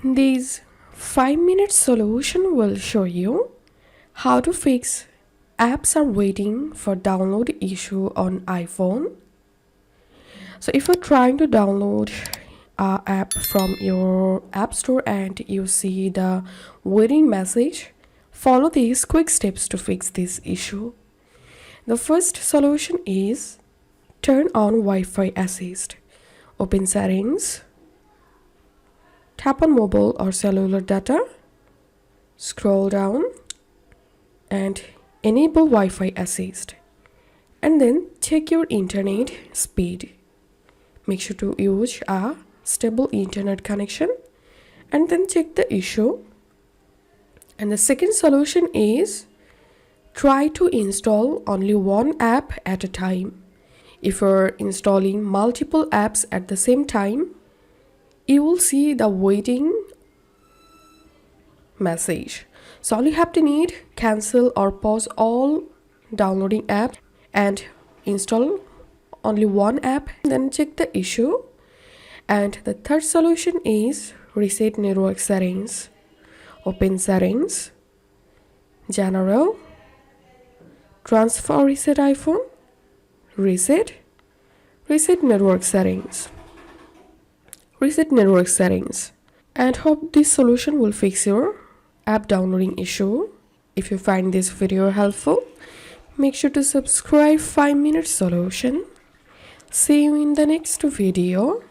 This 5-minute solution will show you how to fix apps are waiting for download issue on iPhone. So if you're trying to download a app from your app store and you see the waiting message, follow these quick steps to fix this issue. The first solution is turn on Wi-Fi assist. Open settings, tap on mobile or cellular data, scroll down and enable Wi-Fi assist, and then check your internet speed. Make sure to use a stable internet connection and then check the issue. And the second solution is try to install only one app at a time. If you're installing multiple apps at the same time, you will see the waiting message. So all you have to need, cancel or pause all downloading apps and install only one app, then check the issue. And the third solution is reset network settings. Open settings, general, transfer reset iPhone, reset network settings, and hope this solution will fix your app downloading issue. If you find this video helpful, make sure to subscribe 5-minute solution. See you in the next video.